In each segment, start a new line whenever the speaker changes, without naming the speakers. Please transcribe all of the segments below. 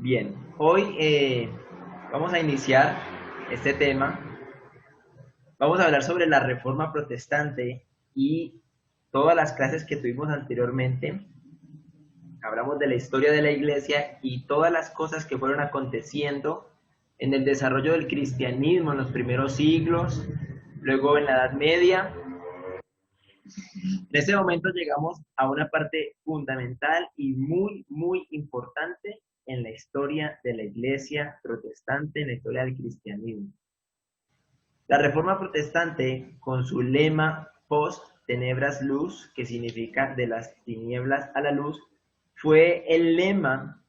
Bien, hoy vamos a iniciar este tema. Vamos a hablar sobre la Reforma Protestante y todas las clases que tuvimos anteriormente. Hablamos de la historia de la Iglesia y todas las cosas que fueron aconteciendo en el desarrollo del cristianismo en los primeros siglos, luego en la Edad Media. En este momento llegamos a una parte fundamental y muy importante en la historia de la Iglesia protestante, en la historia del cristianismo. La Reforma Protestante, con su lema post tenebras luz, que significa de las tinieblas a la luz, fue el lema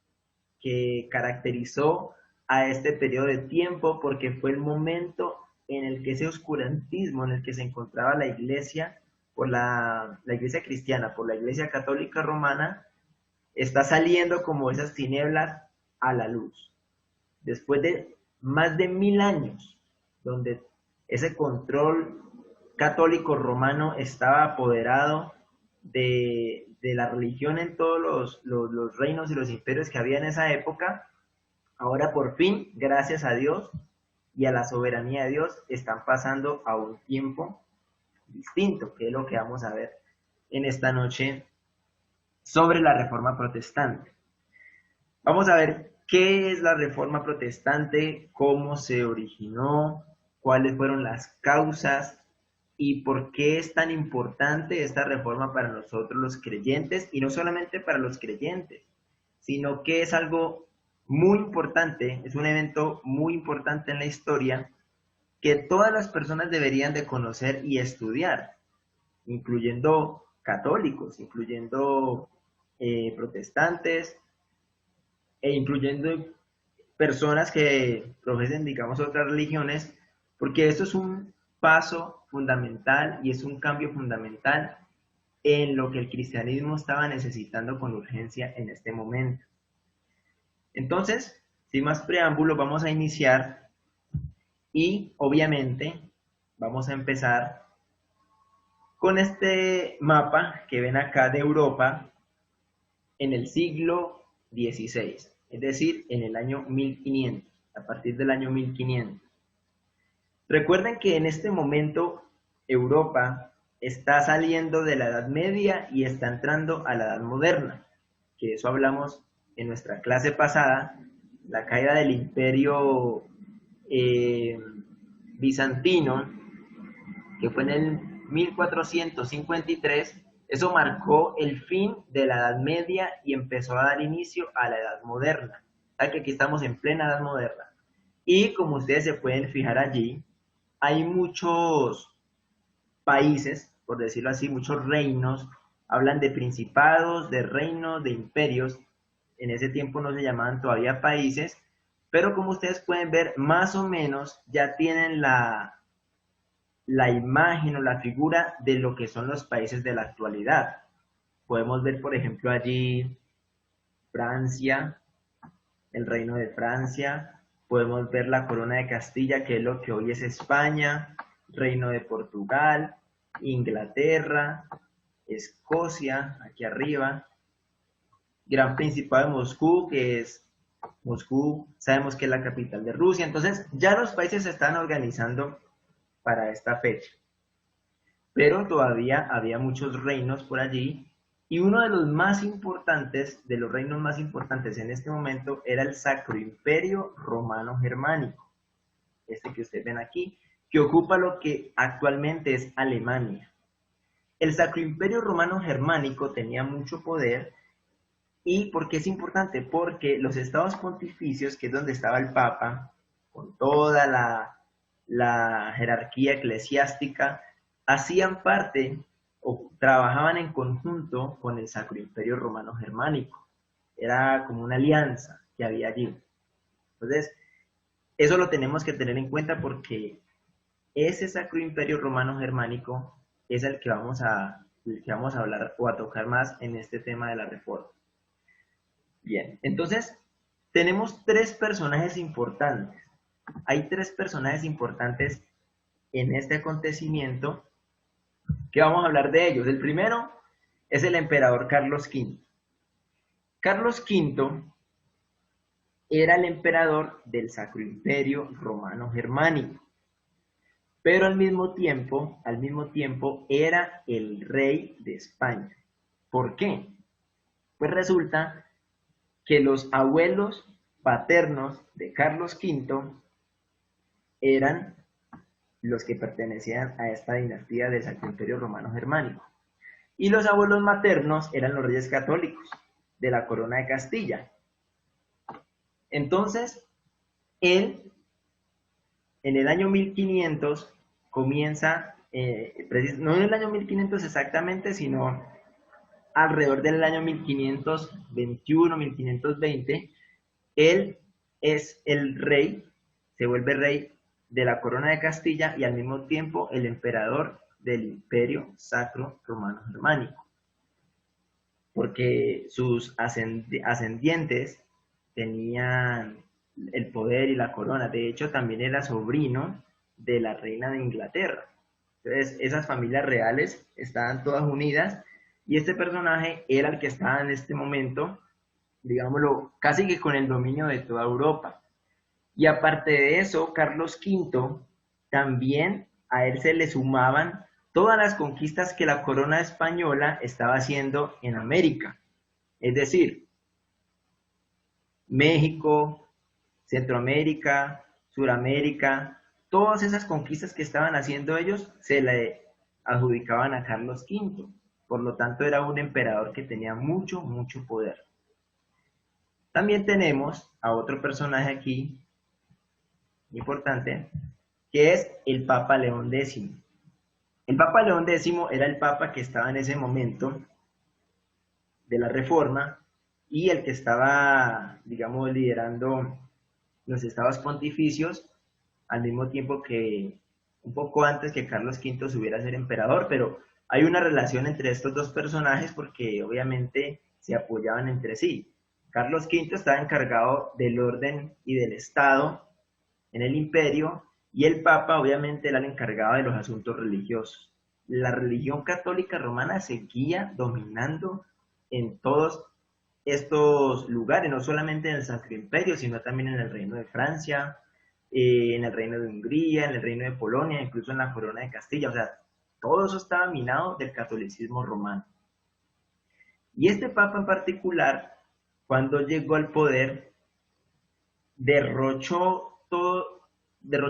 que caracterizó a este periodo de tiempo porque fue el momento en el que ese oscurantismo en el que se encontraba la iglesia, por la iglesia cristiana, por la iglesia católica romana, está saliendo como esas tinieblas a la luz. Después de más de 1000 años, donde ese control católico romano estaba apoderado de la religión en todos los reinos y los imperios que había en esa época, ahora por fin, gracias a Dios y a la soberanía de Dios, están pasando a un tiempo distinto, que es lo que vamos a ver en esta noche sobre la Reforma Protestante. Vamos a ver qué es la Reforma Protestante, cómo se originó, cuáles fueron las causas y por qué es tan importante esta reforma para nosotros los creyentes, y no solamente para los creyentes, sino que es algo muy importante, es un evento muy importante en la historia que todas las personas deberían de conocer y estudiar, incluyendo católicos, incluyendo protestantes e incluyendo personas que profesen, digamos, otras religiones, porque esto es un paso fundamental y es un cambio fundamental en lo que el cristianismo estaba necesitando con urgencia en este momento. Entonces, sin más preámbulos, vamos a iniciar y obviamente vamos a empezar con este mapa que ven acá de Europa en el siglo XVI, es decir, en el año 1500, a partir del año 1500. Recuerden que en este momento Europa está saliendo de la Edad Media y está entrando a la Edad Moderna, que eso hablamos en nuestra clase pasada, la caída del Imperio bizantino, que fue en el 1453. Eso marcó el fin de la Edad Media y empezó a dar inicio a la Edad Moderna. O sea que aquí estamos en plena Edad Moderna. Y como ustedes se pueden fijar allí, hay muchos países, por decirlo así, muchos reinos, hablan de principados, de reinos, de imperios. En ese tiempo no se llamaban todavía países, pero como ustedes pueden ver, más o menos ya tienen la imagen o la figura de lo que son los países de la actualidad. Podemos ver, por ejemplo, allí Francia, el reino de Francia, podemos ver la corona de Castilla, que es lo que hoy es España, reino de Portugal, Inglaterra, Escocia, aquí arriba, Gran Principado de Moscú, que es Moscú, sabemos que es la capital de Rusia. Entonces ya los países se están organizando para esta fecha, pero todavía había muchos reinos por allí, y uno de los más importantes, de los reinos más importantes en este momento, era el Sacro Imperio Romano Germánico, este que ustedes ven aquí, que ocupa lo que actualmente es Alemania. El Sacro Imperio Romano Germánico tenía mucho poder. ¿Y por qué es importante? Porque los estados pontificios, que es donde estaba el Papa, con toda la jerarquía eclesiástica, hacían parte o trabajaban en conjunto con el Sacro Imperio Romano Germánico. Era como una alianza que había allí. Entonces, eso lo tenemos que tener en cuenta porque ese Sacro Imperio Romano Germánico es el que vamos a hablar o a tocar más en este tema de la reforma. Bien, entonces tenemos tres personajes importantes. Hay tres personajes importantes en este acontecimiento que vamos a hablar de ellos. El primero es el emperador Carlos V. Carlos V era el emperador del Sacro Imperio Romano Germánico, pero al mismo tiempo era el rey de España. ¿Por qué? Pues resulta que los abuelos paternos de Carlos V eran los que pertenecían a esta dinastía del Sacro Imperio Romano Germánico. Y los abuelos maternos eran los reyes católicos de la Corona de Castilla. Entonces, él, en el año 1500, comienza, no en el año 1500 exactamente, sino alrededor del año 1521, 1520, él es el rey, se vuelve rey de la Corona de Castilla y al mismo tiempo el emperador del Imperio Sacro Romano Germánico, porque sus ascendientes tenían el poder y la corona. De hecho, también era sobrino de la reina de Inglaterra. Entonces, esas familias reales estaban todas unidas y este personaje era el que estaba en este momento, digámoslo, casi que con el dominio de toda Europa. Y aparte de eso, Carlos V, también a él se le sumaban todas las conquistas que la corona española estaba haciendo en América. Es decir, México, Centroamérica, Suramérica, todas esas conquistas que estaban haciendo ellos se le adjudicaban a Carlos V. Por lo tanto, era un emperador que tenía mucho, mucho poder. También tenemos a otro personaje aquí, importante, que es el Papa León X. El Papa León X era el Papa que estaba en ese momento de la Reforma y el que estaba, digamos, liderando los estados pontificios al mismo tiempo que, un poco antes que Carlos V subiera a ser emperador, pero hay una relación entre estos dos personajes porque obviamente se apoyaban entre sí. Carlos V estaba encargado del orden y del Estado en el imperio y el Papa obviamente era el encargado de los asuntos religiosos. La religión católica romana seguía dominando en todos estos lugares, no solamente en el Sacro Imperio, sino también en el Reino de Francia, en el Reino de Hungría, en el Reino de Polonia, incluso en la Corona de Castilla. O sea, todo eso estaba minado del catolicismo romano. Y este papa en particular, cuando llegó al poder, derrochó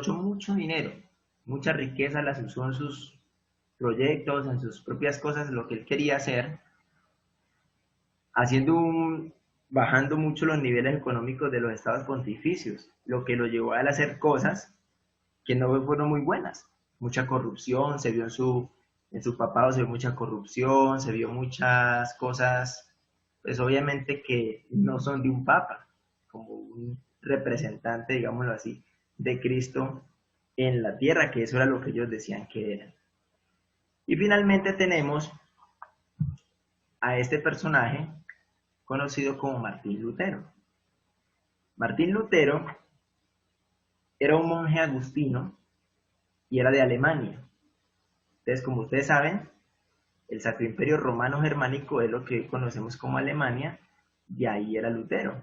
mucho dinero, mucha riqueza, las usó en sus proyectos, en sus propias cosas, lo que él quería hacer, bajando mucho los niveles económicos de los estados pontificios, lo que lo llevó a él a hacer cosas que no fueron muy buenas. Mucha corrupción, se vio en su papado, se vio mucha corrupción, se vio muchas cosas, pues obviamente que no son de un papa, como un representante, digámoslo así, de Cristo en la tierra, que eso era lo que ellos decían que era. Y finalmente tenemos a este personaje conocido como Martín Lutero. Martín Lutero era un monje agustino y era de Alemania. Entonces, como ustedes saben, el Sacro Imperio Romano Germánico es lo que hoy conocemos como Alemania, y ahí era Lutero.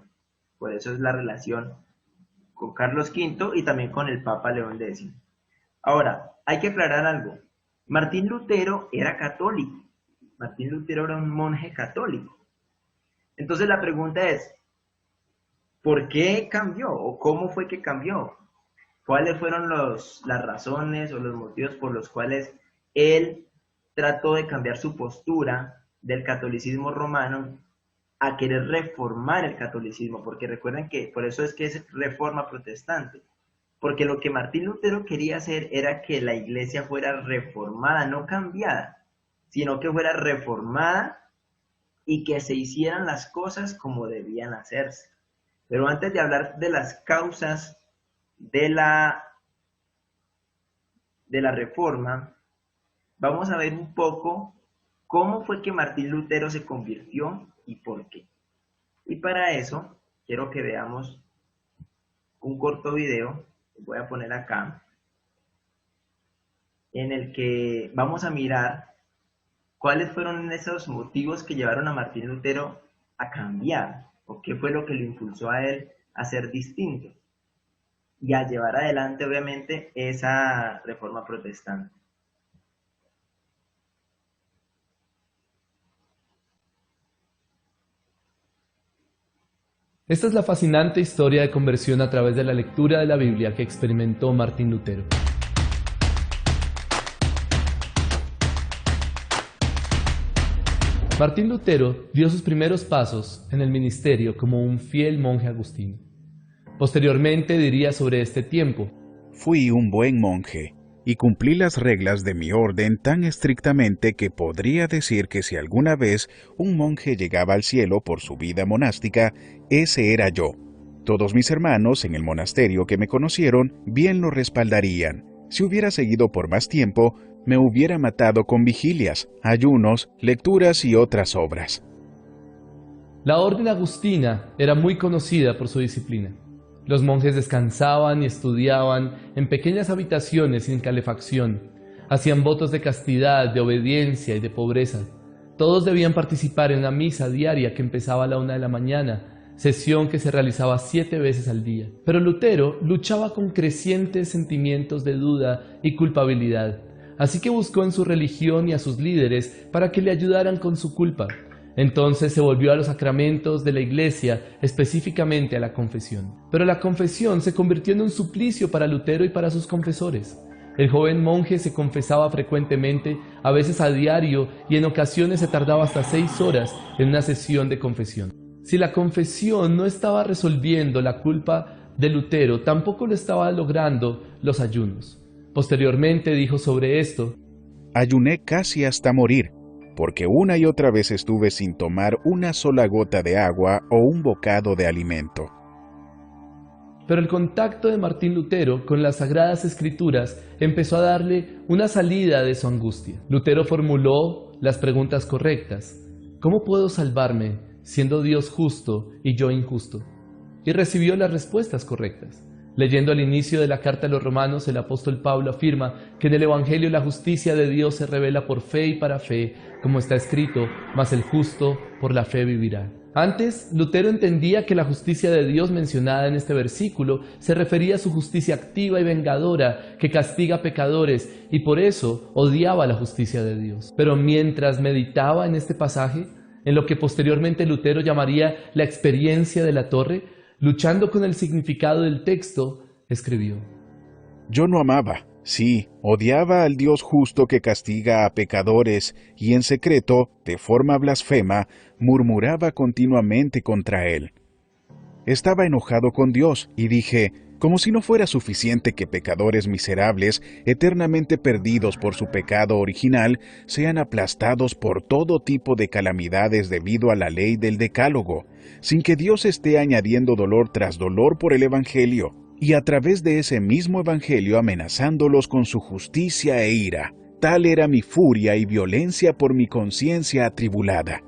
Por eso es la relación con Carlos V y también con el Papa León X. Ahora, hay que aclarar algo. Martín Lutero era católico. Martín Lutero era un monje católico. Entonces la pregunta es, ¿por qué cambió? ¿O cómo fue que cambió? ¿Cuáles fueron las razones o los motivos por los cuales él trató de cambiar su postura del catolicismo romano a querer reformar el catolicismo? Porque recuerden que por eso es que es reforma protestante. Porque lo que Martín Lutero quería hacer era que la iglesia fuera reformada, no cambiada, sino que fuera reformada y que se hicieran las cosas como debían hacerse. Pero antes de hablar de las causas de la reforma, vamos a ver un poco cómo fue que Martín Lutero se convirtió y por qué. Y para eso quiero que veamos un corto video, que voy a poner acá, en el que vamos a mirar cuáles fueron esos motivos que llevaron a Martín Lutero a cambiar, o qué fue lo que lo impulsó a él a ser distintos y a llevar adelante, obviamente, esa reforma protestante.
Esta es la fascinante historia de conversión a través de la lectura de la Biblia que experimentó Martín Lutero. Martín Lutero dio sus primeros pasos en el ministerio como un fiel monje agustino. Posteriormente diría sobre este tiempo:
fui un buen monje y cumplí las reglas de mi orden tan estrictamente que podría decir que si alguna vez un monje llegaba al cielo por su vida monástica, ese era yo. Todos mis hermanos en el monasterio que me conocieron bien lo respaldarían. Si hubiera seguido por más tiempo, me hubiera matado con vigilias, ayunos, lecturas y otras obras.
La orden agustina era muy conocida por su disciplina. Los monjes descansaban y estudiaban en pequeñas habitaciones sin calefacción. Hacían votos de castidad, de obediencia y de pobreza. Todos debían participar en una misa diaria que empezaba a la 1 de la mañana, sesión que se realizaba 7 veces al día. Pero Lutero luchaba con crecientes sentimientos de duda y culpabilidad, así que buscó en su religión y a sus líderes para que le ayudaran con su culpa. Entonces se volvió a los sacramentos de la Iglesia, específicamente a la confesión. Pero la confesión se convirtió en un suplicio para Lutero y para sus confesores. El joven monje se confesaba frecuentemente, a veces a diario, y en ocasiones se tardaba hasta 6 horas en una sesión de confesión. Si la confesión no estaba resolviendo la culpa de Lutero, tampoco lo estaba logrando los ayunos. Posteriormente dijo sobre esto:
ayuné casi hasta morir, porque una y otra vez estuve sin tomar una sola gota de agua o un bocado de alimento.
Pero el contacto de Martín Lutero con las Sagradas Escrituras empezó a darle una salida de su angustia. Lutero formuló las preguntas correctas: ¿cómo puedo salvarme siendo Dios justo y yo injusto? Y recibió las respuestas correctas. Leyendo al inicio de la carta a los Romanos, el apóstol Pablo afirma que en el Evangelio la justicia de Dios se revela por fe y para fe, como está escrito: mas el justo por la fe vivirá. Antes, Lutero entendía que la justicia de Dios mencionada en este versículo se refería a su justicia activa y vengadora que castiga a pecadores, y por eso odiaba la justicia de Dios. Pero mientras meditaba en este pasaje, en lo que posteriormente Lutero llamaría la experiencia de la torre, luchando con el significado del texto, escribió:
yo no amaba, sí, odiaba al Dios justo que castiga a pecadores, y en secreto, de forma blasfema, murmuraba continuamente contra él. Estaba enojado con Dios, y dije, como si no fuera suficiente que pecadores miserables, eternamente perdidos por su pecado original, sean aplastados por todo tipo de calamidades debido a la ley del Decálogo, sin que Dios esté añadiendo dolor tras dolor por el Evangelio, y a través de ese mismo Evangelio amenazándolos con su justicia e ira. Tal era mi furia y violencia por mi conciencia atribulada.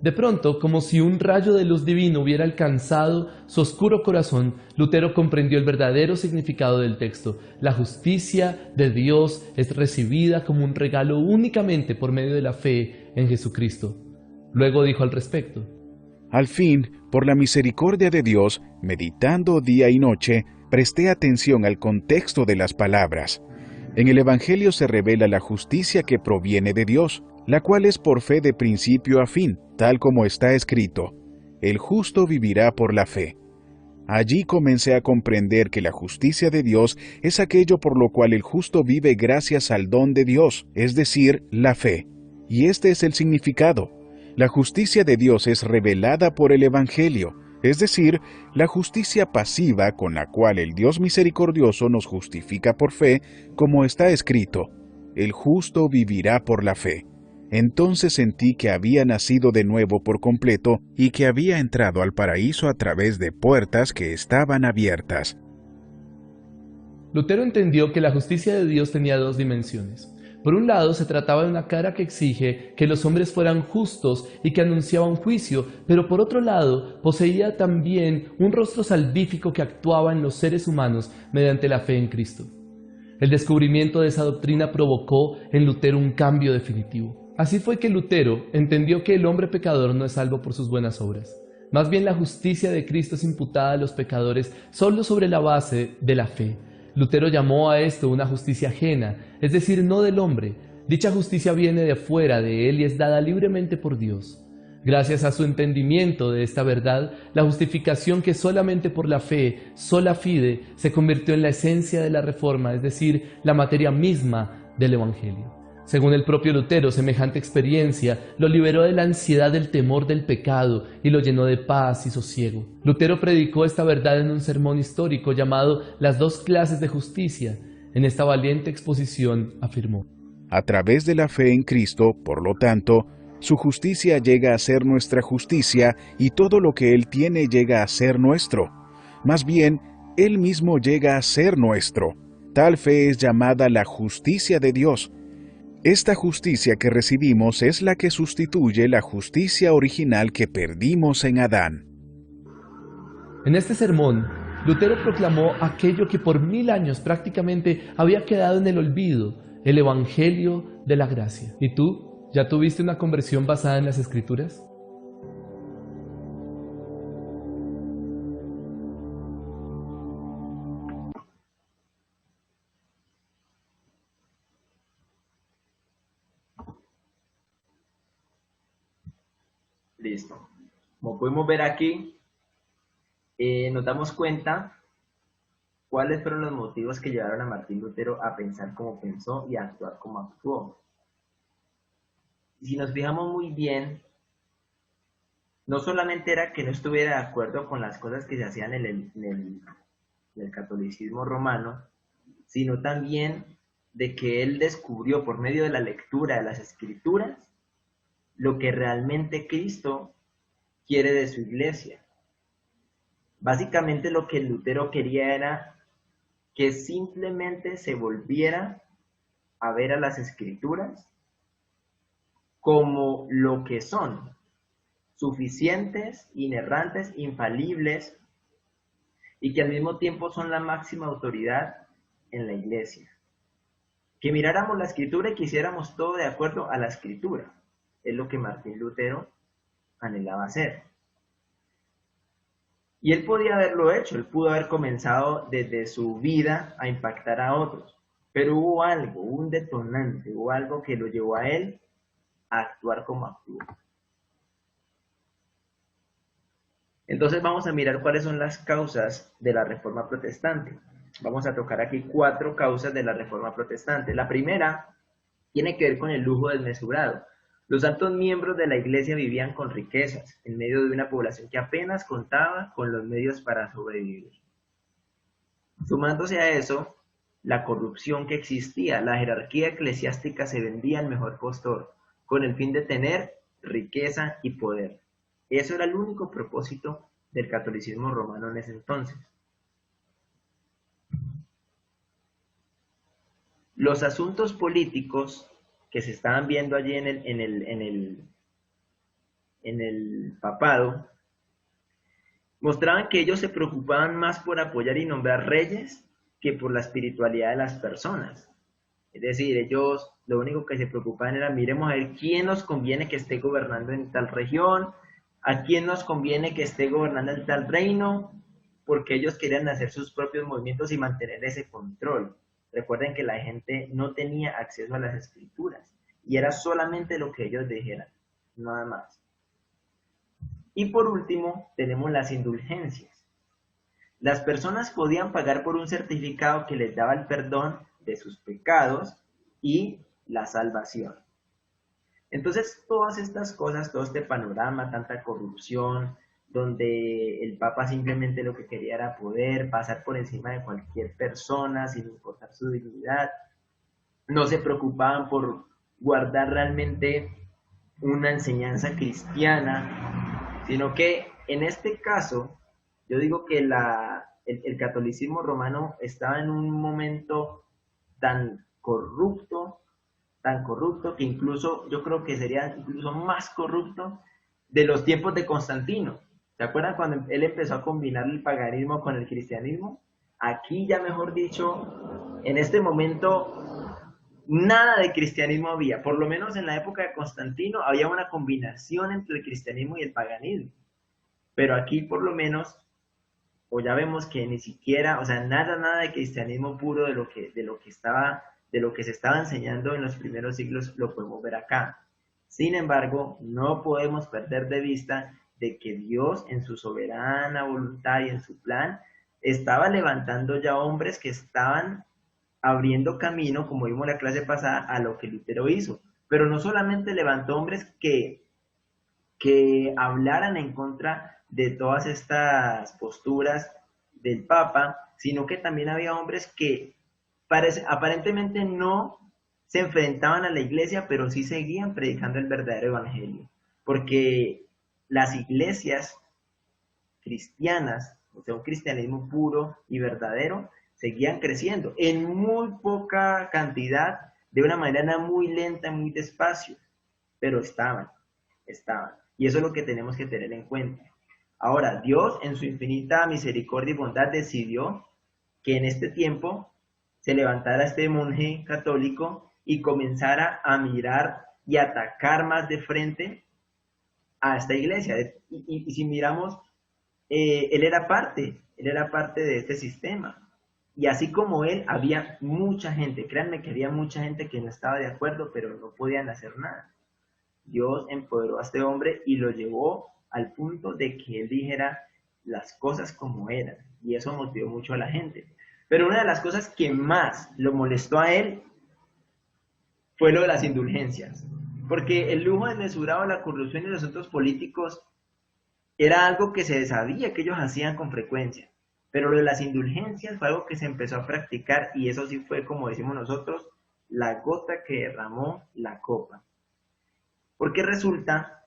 De pronto, como si un rayo de luz divino hubiera alcanzado su oscuro corazón, Lutero comprendió el verdadero significado del texto. La justicia de Dios es recibida como un regalo únicamente por medio de la fe en Jesucristo. Luego dijo al respecto:
al fin, por la misericordia de Dios, meditando día y noche, presté atención al contexto de las palabras. En el Evangelio se revela la justicia que proviene de Dios, la cual es por fe de principio a fin, tal como está escrito: el justo vivirá por la fe. Allí comencé a comprender que la justicia de Dios es aquello por lo cual el justo vive gracias al don de Dios, es decir, la fe. Y este es el significado. La justicia de Dios es revelada por el Evangelio, es decir, la justicia pasiva con la cual el Dios misericordioso nos justifica por fe, como está escrito: el justo vivirá por la fe. Entonces sentí que había nacido de nuevo por completo y que había entrado al paraíso a través de puertas que estaban abiertas.
Lutero entendió que la justicia de Dios tenía 2 dimensiones. Por un lado, se trataba de una cara que exige que los hombres fueran justos y que anunciaba un juicio, pero por otro lado, poseía también un rostro salvífico que actuaba en los seres humanos mediante la fe en Cristo. El descubrimiento de esa doctrina provocó en Lutero un cambio definitivo. Así fue que Lutero entendió que el hombre pecador no es salvo por sus buenas obras. Más bien la justicia de Cristo es imputada a los pecadores solo sobre la base de la fe. Lutero llamó a esto una justicia ajena, es decir, no del hombre. Dicha justicia viene de fuera de él y es dada libremente por Dios. Gracias a su entendimiento de esta verdad, la justificación que solamente por la fe, sola fide, se convirtió en la esencia de la Reforma, es decir, la materia misma del Evangelio. Según el propio Lutero, semejante experiencia lo liberó de la ansiedad del temor del pecado y lo llenó de paz y sosiego. Lutero predicó esta verdad en un sermón histórico llamado Las dos clases de justicia. En esta valiente exposición afirmó:
A través de la fe en Cristo, por lo tanto, su justicia llega a ser nuestra justicia y todo lo que Él tiene llega a ser nuestro. Más bien, Él mismo llega a ser nuestro. Tal fe es llamada la justicia de Dios. Esta justicia que recibimos es la que sustituye la justicia original que perdimos en Adán.
En este sermón, Lutero proclamó aquello que por 1000 años prácticamente había quedado en el olvido, el Evangelio de la gracia. ¿Y tú? ¿Ya tuviste una conversión basada en las Escrituras?
Listo. Como podemos ver aquí, nos damos cuenta cuáles fueron los motivos que llevaron a Martín Lutero a pensar como pensó y a actuar como actuó. Y si nos fijamos muy bien, no solamente era que no estuviera de acuerdo con las cosas que se hacían en el catolicismo romano, sino también de que él descubrió por medio de la lectura de las Escrituras lo que realmente Cristo quiere de su iglesia. Básicamente lo que Lutero quería era que simplemente se volviera a ver a las Escrituras como lo que son, suficientes, inerrantes, infalibles, y que al mismo tiempo son la máxima autoridad en la iglesia. Que miráramos la Escritura y que hiciéramos todo de acuerdo a la Escritura. Es lo que Martín Lutero anhelaba hacer. Y él podía haberlo hecho, él pudo haber comenzado desde su vida a impactar a otros, pero hubo algo, un detonante, hubo algo que lo llevó a él a actuar como actuó. Entonces vamos a mirar cuáles son las causas de la Reforma Protestante. Vamos a tocar aquí 4 causas de la Reforma Protestante. La primera tiene que ver con el lujo desmesurado. Los altos miembros de la iglesia vivían con riquezas, en medio de una población que apenas contaba con los medios para sobrevivir. Sumándose a eso, la corrupción que existía, la jerarquía eclesiástica se vendía al mejor postor, con el fin de tener riqueza y poder. Eso era el único propósito del catolicismo romano en ese entonces. Los asuntos políticos que se estaban viendo allí en el papado, mostraban que ellos se preocupaban más por apoyar y nombrar reyes que por la espiritualidad de las personas. Es decir, ellos lo único que se preocupaban era, miremos a ver quién nos conviene que esté gobernando en tal región, a quién nos conviene que esté gobernando en tal reino, porque ellos querían hacer sus propios movimientos y mantener ese control. Recuerden que la gente no tenía acceso a las Escrituras y era solamente lo que ellos dijeran, nada más. Y por último, tenemos las indulgencias. Las personas podían pagar por un certificado que les daba el perdón de sus pecados y la salvación. Entonces, todas estas cosas, todo este panorama, tanta corrupción, donde el Papa simplemente lo que quería era poder pasar por encima de cualquier persona sin importar su dignidad, no se preocupaban por guardar realmente una enseñanza cristiana, sino que en este caso, yo digo que el catolicismo romano estaba en un momento tan corrupto, que incluso yo creo que sería incluso más corrupto de los tiempos de Constantino. ¿Se acuerdan cuando él empezó a combinar el paganismo con el cristianismo? Aquí ya mejor dicho, en este momento nada de cristianismo había. Por lo menos en la época de Constantino había una combinación entre el cristianismo y el paganismo. Pero aquí por lo menos, o ya vemos que ni siquiera, o sea, nada de cristianismo puro de lo que se estaba enseñando en los primeros siglos lo podemos ver acá. Sin embargo, no podemos perder de vista de que Dios en su soberana voluntad y en su plan estaba levantando ya hombres que estaban abriendo camino, como vimos en la clase pasada, a lo que Lutero hizo. Pero no solamente levantó hombres que hablaran en contra de todas estas posturas del Papa, sino que también había hombres que aparentemente no se enfrentaban a la iglesia, pero sí seguían predicando el verdadero evangelio, porque las iglesias cristianas, o sea, un cristianismo puro y verdadero, seguían creciendo en muy poca cantidad, de una manera muy lenta, muy despacio, pero estaban. Y eso es lo que tenemos que tener en cuenta. Ahora, Dios en su infinita misericordia y bondad decidió que en este tiempo se levantara este monje católico y comenzara a mirar y atacar más de frente a esta iglesia. Y si miramos, él era parte de este sistema. Y así como él, había mucha gente, créanme que había mucha gente que no estaba de acuerdo, pero no podían hacer nada. Dios empoderó a este hombre y lo llevó al punto de que él dijera las cosas como eran. Y eso motivó mucho a la gente. Pero una de las cosas que más lo molestó a él fue lo de las indulgencias. Porque el lujo desmesurado, la corrupción y los asuntos políticos era algo que se sabía que ellos hacían con frecuencia. Pero lo de las indulgencias fue algo que se empezó a practicar y eso sí fue, como decimos nosotros, la gota que derramó la copa. Porque resulta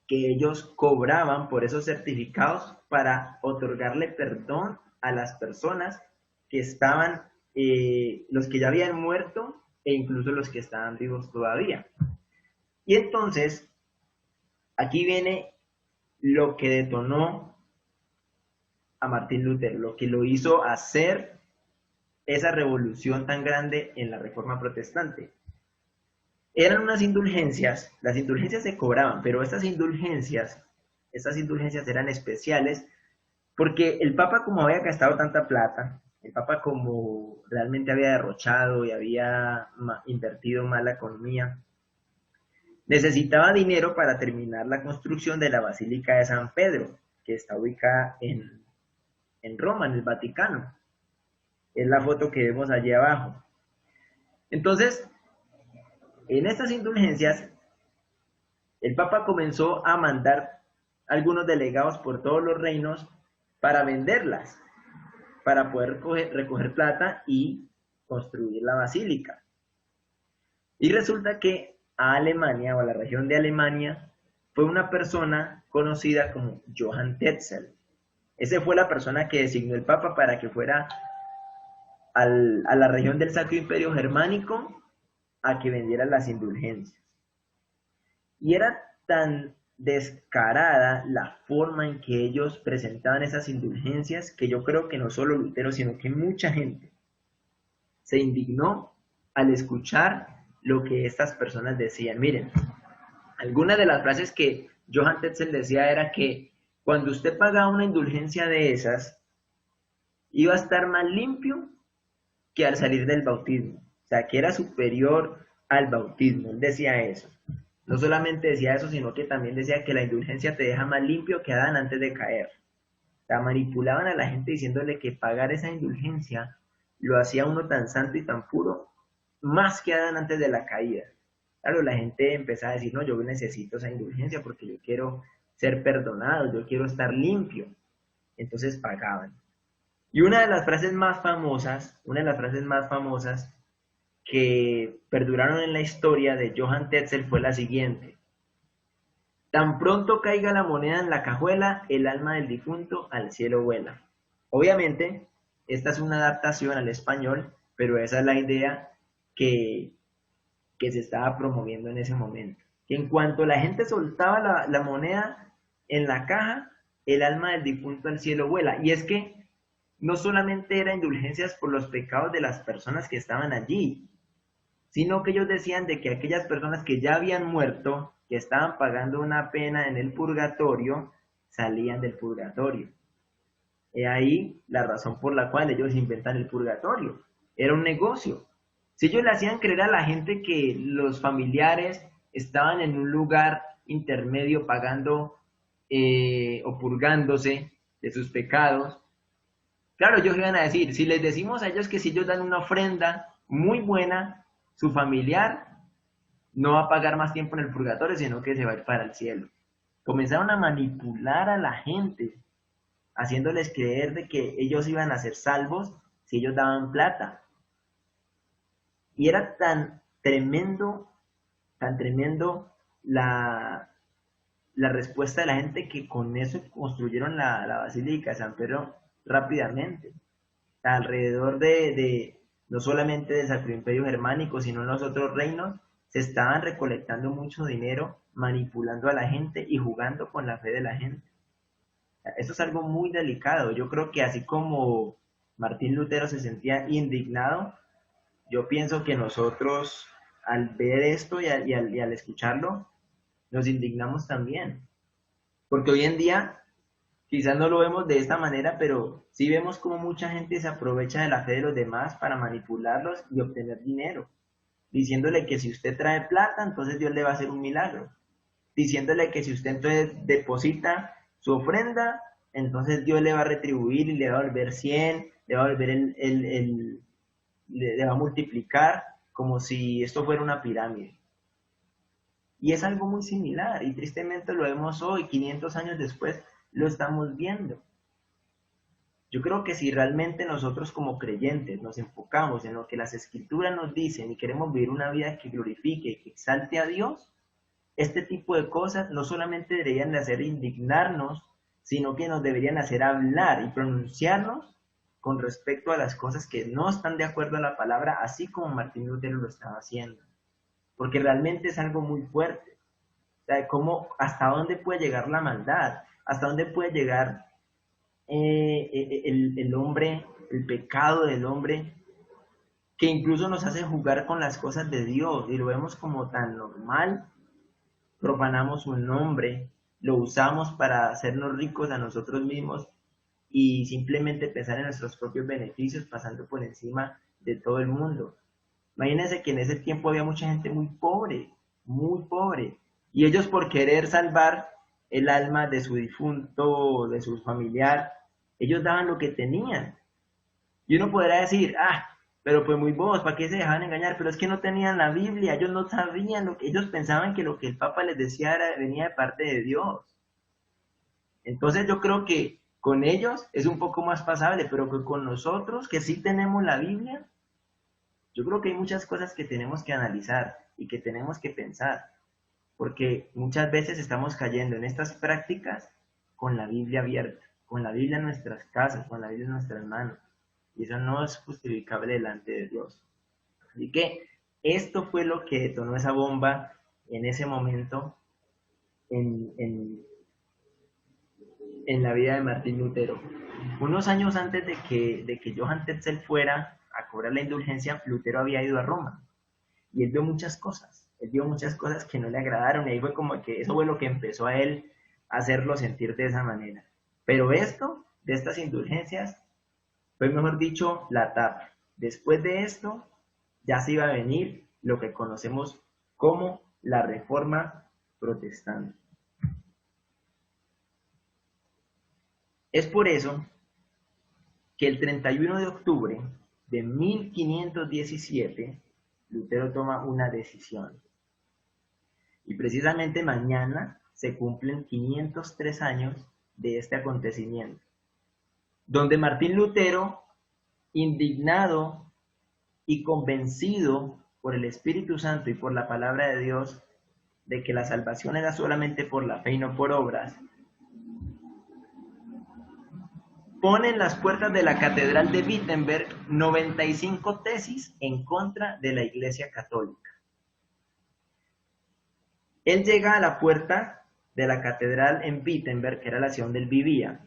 que ellos cobraban por esos certificados para otorgarle perdón a las personas que estaban, los que ya habían muerto e incluso los que estaban vivos todavía. Y entonces, aquí viene lo que detonó a Martín Lutero, lo que lo hizo hacer esa revolución tan grande en la Reforma Protestante. Eran unas indulgencias, las indulgencias se cobraban, pero estas indulgencias eran especiales porque el Papa, como había gastado tanta plata, el Papa como realmente había derrochado y había invertido mal la economía, necesitaba dinero para terminar la construcción de la Basílica de San Pedro, que está ubicada en Roma, en el Vaticano. Es la foto que vemos allí abajo. Entonces, en estas indulgencias, el Papa comenzó a mandar algunos delegados por todos los reinos para venderlas, para poder recoger plata y construir la basílica. Y resulta que a Alemania, o a la región de Alemania, fue una persona conocida como Johann Tetzel. Esa fue la persona que designó el Papa para que fuera a la región del Sacro Imperio Germánico a que vendiera las indulgencias. Y era tan descarada la forma en que ellos presentaban esas indulgencias que yo creo que no solo Lutero, sino que mucha gente se indignó al escuchar lo que estas personas decían. Miren, algunas de las frases que Johann Tetzel decía era que cuando usted pagaba una indulgencia de esas, iba a estar más limpio que al salir del bautismo. O sea, que era superior al bautismo. Él decía eso. No solamente decía eso, sino que también decía que la indulgencia te deja más limpio que Adán antes de caer. O sea, manipulaban a la gente diciéndole que pagar esa indulgencia lo hacía uno tan santo y tan puro, más que Adán antes de la caída. Claro, la gente empezaba a decir, no, yo necesito esa indulgencia porque yo quiero ser perdonado, yo quiero estar limpio. Entonces pagaban. Y una de las frases más famosas que perduraron en la historia de Johann Tetzel fue la siguiente: tan pronto caiga la moneda en la cajuela, el alma del difunto al cielo vuela. Obviamente, esta es una adaptación al español, pero esa es la idea que se estaba promoviendo en ese momento. Que en cuanto la gente soltaba la moneda en la caja, el alma del difunto al cielo vuela. Y es que no solamente eran indulgencias por los pecados de las personas que estaban allí, sino que ellos decían de que aquellas personas que ya habían muerto, que estaban pagando una pena en el purgatorio, salían del purgatorio. He ahí la razón por la cual ellos inventan el purgatorio. Era un negocio. Si ellos le hacían creer a la gente que los familiares estaban en un lugar intermedio pagando o purgándose de sus pecados, claro, ellos iban a decir, si les decimos a ellos que si ellos dan una ofrenda muy buena, su familiar no va a pagar más tiempo en el purgatorio, sino que se va a ir para el cielo. Comenzaron a manipular a la gente, haciéndoles creer de que ellos iban a ser salvos si ellos daban plata. Y era tan tremendo la respuesta de la gente que con eso construyeron la Basílica de San Pedro rápidamente. Alrededor no solamente del Sacro Imperio Germánico, sino en los otros reinos, se estaban recolectando mucho dinero, manipulando a la gente y jugando con la fe de la gente. Eso es algo muy delicado. Yo creo que así como Martín Lutero se sentía indignado, yo pienso que nosotros al ver esto y al escucharlo, nos indignamos también. Porque hoy en día, quizás no lo vemos de esta manera, pero sí vemos como mucha gente se aprovecha de la fe de los demás para manipularlos y obtener dinero. Diciéndole que si usted trae plata, entonces Dios le va a hacer un milagro. Diciéndole que si usted entonces deposita su ofrenda, entonces Dios le va a retribuir y le va a volver 100, le va a volver le va a multiplicar como si esto fuera una pirámide. Y es algo muy similar y tristemente lo vemos hoy, 500 años después, lo estamos viendo. Yo creo que si realmente nosotros como creyentes nos enfocamos en lo que las Escrituras nos dicen y queremos vivir una vida que glorifique y que exalte a Dios, este tipo de cosas no solamente deberían de hacer indignarnos, sino que nos deberían hacer hablar y pronunciarnos con respecto a las cosas que no están de acuerdo a la palabra, así como Martín Lutero lo estaba haciendo. Porque realmente es algo muy fuerte. O sea, hasta dónde puede llegar la maldad, hasta dónde puede llegar el hombre, el pecado del hombre, que incluso nos hace jugar con las cosas de Dios y lo vemos como tan normal. Profanamos su nombre, lo usamos para hacernos ricos a nosotros mismos y simplemente pensar en nuestros propios beneficios, pasando por encima de todo el mundo. Imagínense que en ese tiempo había mucha gente muy pobre, y ellos por querer salvar el alma de su difunto, de su familiar, ellos daban lo que tenían. Y uno podrá decir, pero pues muy bobos, ¿para qué se dejaban engañar? Pero es que no tenían la Biblia, ellos no sabían ellos pensaban que lo que el Papa les decía venía de parte de Dios. Entonces yo creo que con ellos es un poco más pasable, pero que con nosotros, que sí tenemos la Biblia, yo creo que hay muchas cosas que tenemos que analizar y que tenemos que pensar, porque muchas veces estamos cayendo en estas prácticas con la Biblia abierta, con la Biblia en nuestras casas, con la Biblia en nuestras manos, y eso no es justificable delante de Dios. Así que esto fue lo que detonó esa bomba en ese momento en la vida de Martín Lutero. Unos años antes de que Johann Tetzel fuera a cobrar la indulgencia, Lutero había ido a Roma y él vio muchas cosas que no le agradaron y ahí fue como que eso fue lo que empezó a él a hacerlo sentir de esa manera. Pero esto, de estas indulgencias, fue mejor dicho la tapa. Después de esto ya se iba a venir lo que conocemos como la Reforma Protestante. Es por eso que el 31 de octubre de 1517, Lutero toma una decisión. Y precisamente mañana se cumplen 503 años de este acontecimiento, donde Martín Lutero, indignado y convencido por el Espíritu Santo y por la palabra de Dios, de que la salvación era solamente por la fe y no por obras, pone en las puertas de la Catedral de Wittenberg 95 tesis en contra de la Iglesia Católica. Él llega a la puerta de la catedral en Wittenberg, que era la ciudad donde él vivía,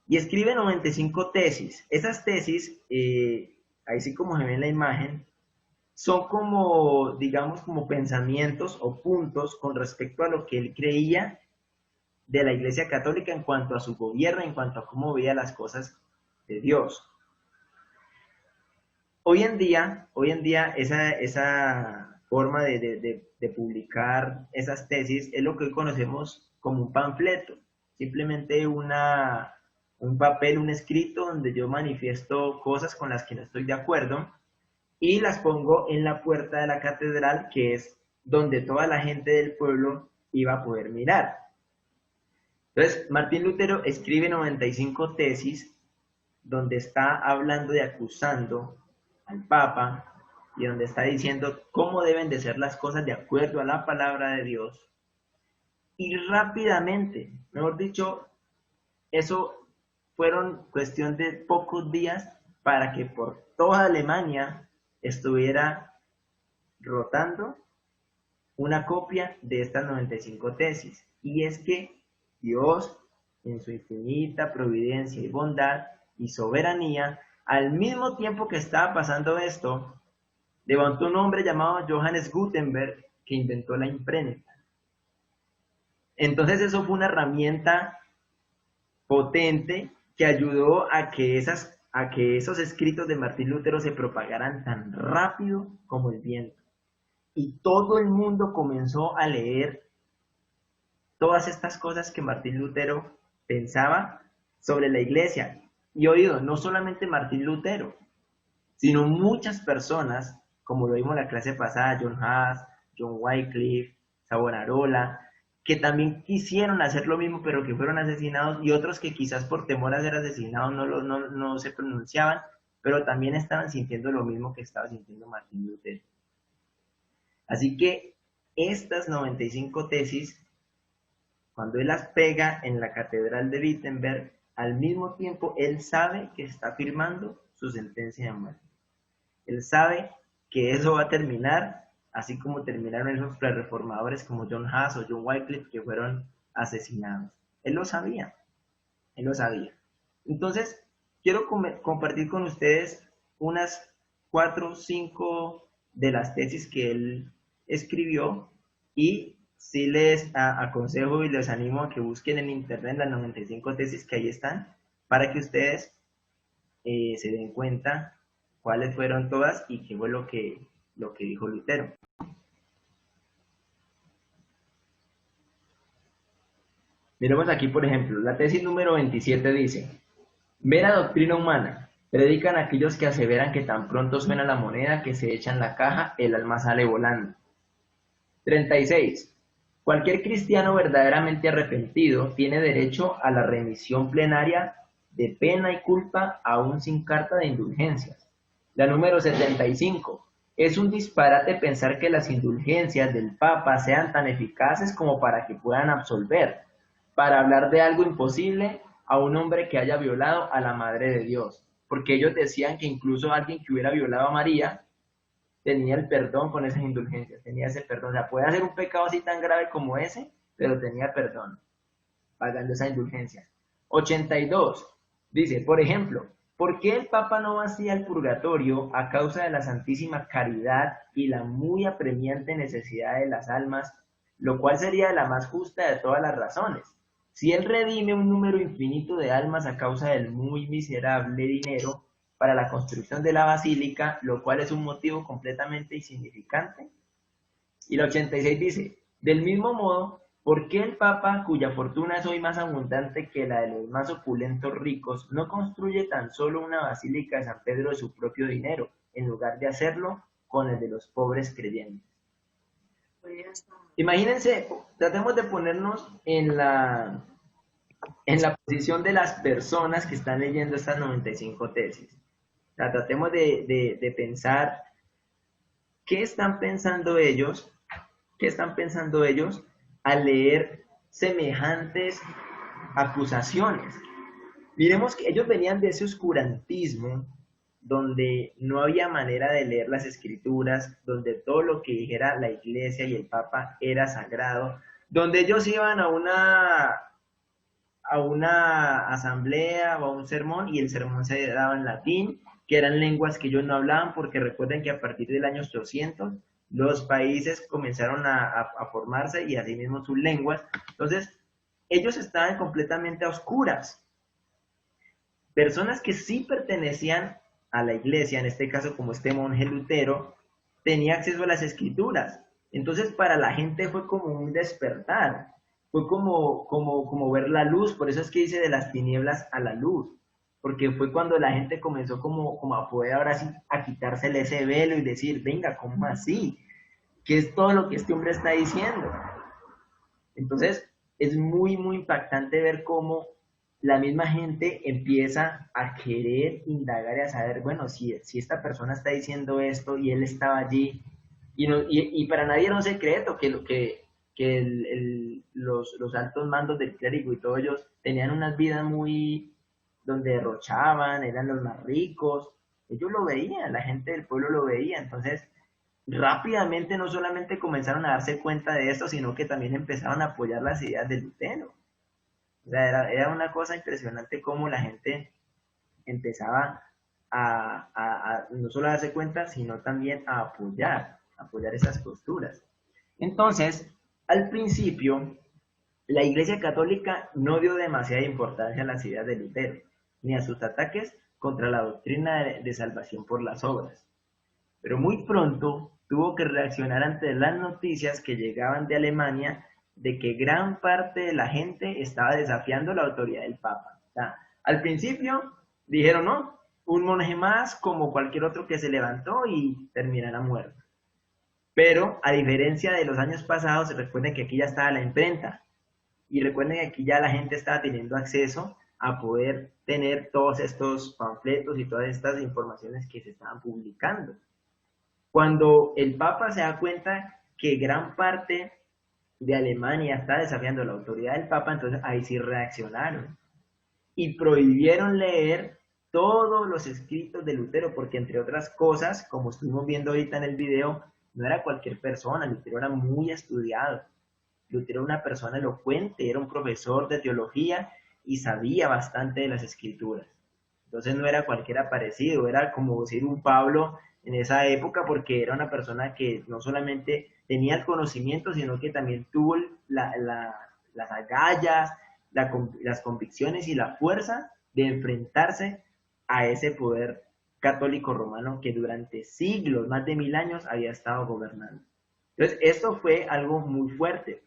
y escribe 95 tesis. Esas tesis, ahí sí como se ve en la imagen, son como, digamos, como pensamientos o puntos con respecto a lo que él creía de la Iglesia Católica en cuanto a su gobierno, en cuanto a cómo veía las cosas de Dios. Hoy en día esa forma de publicar esas tesis es lo que hoy conocemos como un panfleto, simplemente un papel, un escrito donde yo manifiesto cosas con las que no estoy de acuerdo y las pongo en la puerta de la catedral, que es donde toda la gente del pueblo iba a poder mirar. Entonces, Martín Lutero escribe 95 tesis donde está hablando y acusando al Papa y donde está diciendo cómo deben de ser las cosas de acuerdo a la palabra de Dios. Y rápidamente, mejor dicho, eso fueron cuestión de pocos días para que por toda Alemania estuviera rotando una copia de estas 95 tesis. Y es que Dios, en su infinita providencia y bondad y soberanía, al mismo tiempo que estaba pasando esto, levantó un hombre llamado Johannes Gutenberg que inventó la imprenta. Entonces eso fue una herramienta potente que ayudó a que esos escritos de Martín Lutero se propagaran tan rápido como el viento. Y todo el mundo comenzó a leer todas estas cosas que Martín Lutero pensaba sobre la iglesia. Y oído, no solamente Martín Lutero, sino muchas personas, como lo vimos en la clase pasada, John Huss, John Wycliffe, Savonarola, que también quisieron hacer lo mismo, pero que fueron asesinados, y otros que quizás por temor a ser asesinados no se pronunciaban, pero también estaban sintiendo lo mismo que estaba sintiendo Martín Lutero. Así que estas 95 tesis, cuando él las pega en la catedral de Wittenberg, al mismo tiempo él sabe que está firmando su sentencia de muerte. Él sabe que eso va a terminar, así como terminaron esos prereformadores como John Huss o John Wycliffe que fueron asesinados. Él lo sabía, él lo sabía. Entonces, quiero compartir con ustedes unas 4 o 5 de las tesis que él escribió y sí les aconsejo y les animo a que busquen en internet las 95 tesis que ahí están para que ustedes se den cuenta cuáles fueron todas y qué fue lo que dijo Lutero. Miremos aquí, por ejemplo, la tesis número 27 dice: mera doctrina humana, predican aquellos que aseveran que tan pronto suena la moneda que se echa en la caja, el alma sale volando. 36. Cualquier cristiano verdaderamente arrepentido tiene derecho a la remisión plenaria de pena y culpa aún sin carta de indulgencias. La número 75. Es un disparate pensar que las indulgencias del Papa sean tan eficaces como para que puedan absolver, para hablar de algo imposible, a un hombre que haya violado a la Madre de Dios. Porque ellos decían que incluso alguien que hubiera violado a María tenía el perdón con esas indulgencias, tenía ese perdón. O sea, puede hacer un pecado así tan grave como ese, pero tenía perdón, pagando esa indulgencia. 82. Dice, por ejemplo, ¿por qué el Papa no vacía el purgatorio a causa de la santísima caridad y la muy apremiante necesidad de las almas, lo cual sería la más justa de todas las razones? Si él redime un número infinito de almas a causa del muy miserable dinero para la construcción de la basílica, lo cual es un motivo completamente insignificante. Y la 86 dice, del mismo modo, ¿por qué el Papa, cuya fortuna es hoy más abundante que la de los más opulentos ricos, no construye tan solo una basílica de San Pedro de su propio dinero, en lugar de hacerlo con el de los pobres creyentes? Imagínense, tratemos de ponernos en la posición de las personas que están leyendo estas 95 tesis. O sea, tratemos de pensar qué están pensando ellos al leer semejantes acusaciones. Miremos que ellos venían de ese oscurantismo donde no había manera de leer las escrituras, donde todo lo que dijera la iglesia y el Papa era sagrado, donde ellos iban a una asamblea o a un sermón y el sermón se daba en latín, que eran lenguas que ellos no hablaban, porque recuerden que a partir del año 800 los países comenzaron a formarse y así mismo sus lenguas. Entonces, ellos estaban completamente a oscuras. Personas que sí pertenecían a la iglesia, en este caso como este monje Lutero, tenía acceso a las escrituras. Entonces para la gente fue como un despertar, fue como ver la luz, por eso es que dice de las tinieblas a la luz, porque fue cuando la gente comenzó como a poder ahora sí a quitársele ese velo y decir, venga, ¿cómo así? ¿Qué es todo lo que este hombre está diciendo? Entonces, es muy impactante ver cómo la misma gente empieza a querer indagar y a saber, bueno, si esta persona está diciendo esto y él estaba allí, y para nadie era un secreto que los altos mandos del clérigo y todos ellos tenían unas vidas muy, donde derrochaban, eran los más ricos, ellos lo veían, la gente del pueblo lo veía, entonces rápidamente no solamente comenzaron a darse cuenta de esto, sino que también empezaron a apoyar las ideas de Lutero. O sea, era una cosa impresionante cómo la gente empezaba a no solo a darse cuenta, sino también a apoyar esas posturas. Entonces, al principio, la Iglesia Católica no dio demasiada importancia a las ideas de Lutero, ni a sus ataques contra la doctrina de salvación por las obras. Pero muy pronto tuvo que reaccionar ante las noticias que llegaban de Alemania de que gran parte de la gente estaba desafiando la autoridad del Papa. O sea, al principio dijeron, no, un monje más como cualquier otro que se levantó y terminará muerto. Pero a diferencia de los años pasados, recuerden que aquí ya estaba la imprenta y recuerden que aquí ya la gente estaba teniendo acceso a poder tener todos estos panfletos y todas estas informaciones que se estaban publicando. Cuando el Papa se da cuenta que gran parte de Alemania está desafiando la autoridad del Papa, entonces ahí sí reaccionaron y prohibieron leer todos los escritos de Lutero, porque entre otras cosas, como estuvimos viendo ahorita en el video, no era cualquier persona, Lutero era muy estudiado, Lutero era una persona elocuente, era un profesor de teología y sabía bastante de las escrituras. Entonces no era cualquier aparecido, era como decir un Pablo en esa época, porque era una persona que no solamente tenía el conocimiento, sino que también tuvo las agallas, las convicciones y la fuerza de enfrentarse a ese poder católico romano que durante siglos, más de 1000 años, había estado gobernando. Entonces, esto fue algo muy fuerte,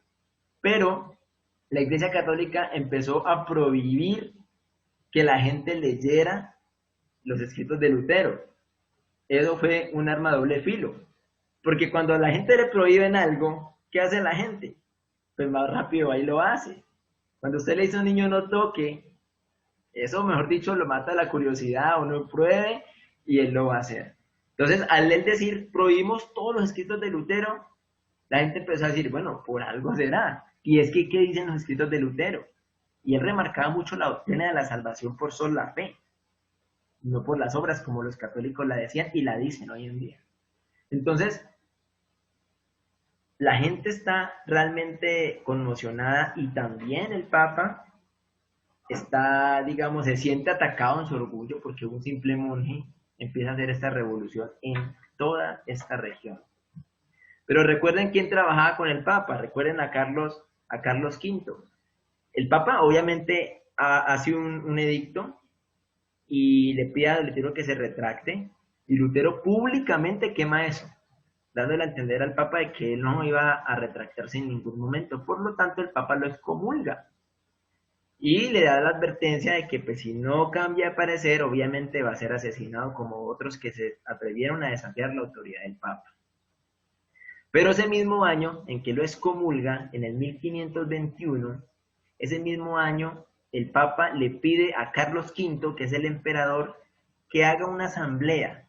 pero la Iglesia Católica empezó a prohibir que la gente leyera los escritos de Lutero. Eso fue un arma de doble filo, porque cuando a la gente le prohíben algo, ¿qué hace la gente? Pues más rápido ahí lo hace. Cuando usted le dice a un niño no toque, eso mejor dicho lo mata la curiosidad, o no pruebe y él lo va a hacer. Entonces, al él decir prohibimos todos los escritos de Lutero, la gente empezó a decir, bueno, por algo será. Y es que, ¿qué dicen los escritos de Lutero? Y él remarcaba mucho la doctrina de la salvación por sola fe, no por las obras, como los católicos la decían y la dicen hoy en día. Entonces, la gente está realmente conmocionada y también el Papa está, digamos, se siente atacado en su orgullo porque un simple monje empieza a hacer esta revolución en toda esta región. Pero recuerden quién trabajaba con el Papa, recuerden a Carlos V. El Papa obviamente hace un edicto y le pide a Lutero que se retracte, y Lutero públicamente quema eso, dándole a entender al Papa de que él no iba a retractarse en ningún momento. Por lo tanto, el Papa lo excomulga y le da la advertencia de que pues, si no cambia de parecer, obviamente va a ser asesinado como otros que se atrevieron a desafiar la autoridad del Papa. Pero ese mismo año en que lo excomulga, en el 1521, ese mismo año el Papa le pide a Carlos V, que es el emperador, que haga una asamblea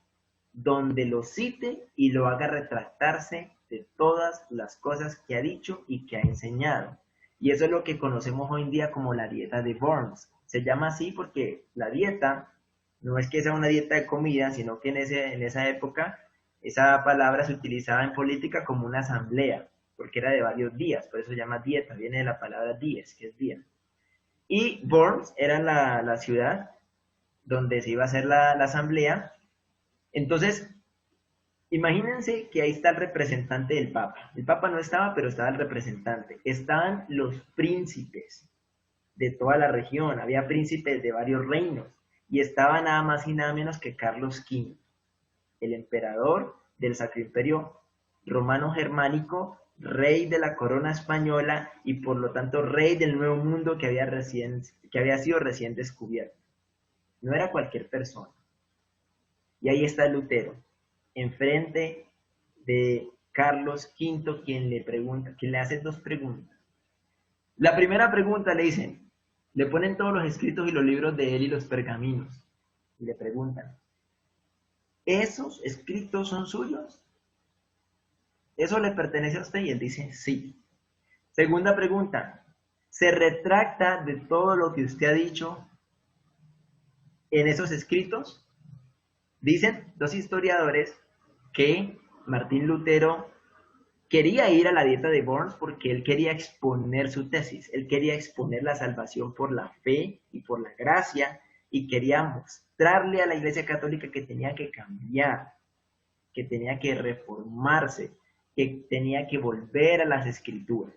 donde lo cite y lo haga retractarse de todas las cosas que ha dicho y que ha enseñado. Y eso es lo que conocemos hoy en día como la dieta de Worms. Se llama así porque la dieta no es que sea una dieta de comida, sino que en esa época esa palabra se utilizaba en política como una asamblea, porque era de varios días, por eso se llama dieta, viene de la palabra dies, que es día. Y Worms era la ciudad donde se iba a hacer la asamblea. Entonces, imagínense que ahí está el representante del Papa. El Papa no estaba, pero estaba el representante. Estaban los príncipes, de toda la región, había príncipes de varios reinos, y estaba nada más y nada menos que Carlos V, el emperador del Sacro Imperio Romano Germánico, rey de la corona española y por lo tanto rey del Nuevo Mundo que había sido recién descubierto. No era cualquier persona. Y ahí está Lutero, enfrente de Carlos V, quien le hace dos preguntas. La primera pregunta le dicen, le ponen todos los escritos y los libros de él y los pergaminos, y le preguntan, ¿esos escritos son suyos? ¿Eso le pertenece a usted? Y él dice, sí. Segunda pregunta, ¿se retracta de todo lo que usted ha dicho en esos escritos? Dicen dos historiadores que Martín Lutero quería ir a la dieta de Worms porque él quería exponer su tesis, él quería exponer la salvación por la fe y por la gracia y quería mostrarle a la Iglesia Católica que tenía que cambiar, que tenía que reformarse, que tenía que volver a las Escrituras.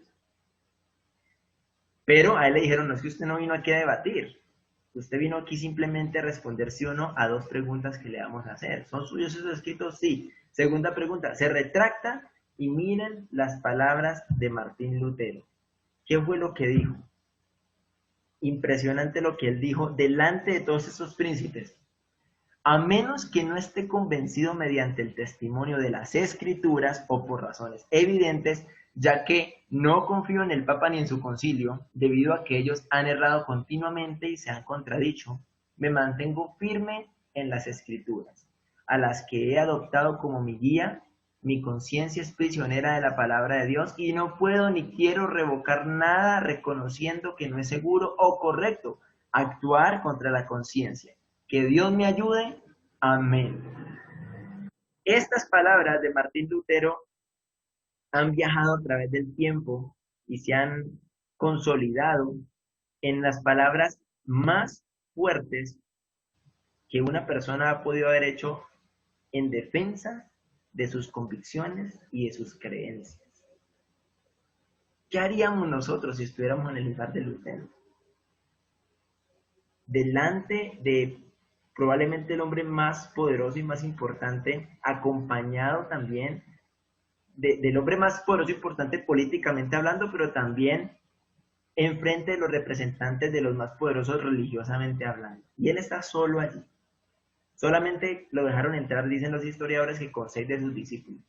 Pero a él le dijeron, no, es que usted no vino aquí a debatir, usted vino aquí simplemente a responder sí o no a dos preguntas que le vamos a hacer. ¿Son suyos esos escritos? Sí. Segunda pregunta, ¿se retracta? Y miren las palabras de Martín Lutero. ¿Qué fue lo que dijo? Impresionante lo que él dijo delante de todos esos príncipes. A menos que no esté convencido mediante el testimonio de las Escrituras o por razones evidentes, ya que no confío en el Papa ni en su concilio, debido a que ellos han errado continuamente y se han contradicho, me mantengo firme en las Escrituras, a las que he adoptado como mi guía. Mi conciencia es prisionera de la palabra de Dios y no puedo ni quiero revocar nada reconociendo que no es seguro o correcto actuar contra la conciencia. Que Dios me ayude. Amén. Estas palabras de Martín Lutero han viajado a través del tiempo y se han consolidado en las palabras más fuertes que una persona ha podido haber hecho en defensa de sus convicciones y de sus creencias. ¿Qué haríamos nosotros si estuviéramos en el lugar de Lutero? Delante de probablemente el hombre más poderoso y más importante, acompañado también del hombre más poderoso y importante políticamente hablando, pero también enfrente de los representantes de los más poderosos religiosamente hablando. Y él está solo allí. Solamente lo dejaron entrar, dicen los historiadores, que con 6 de sus discípulos,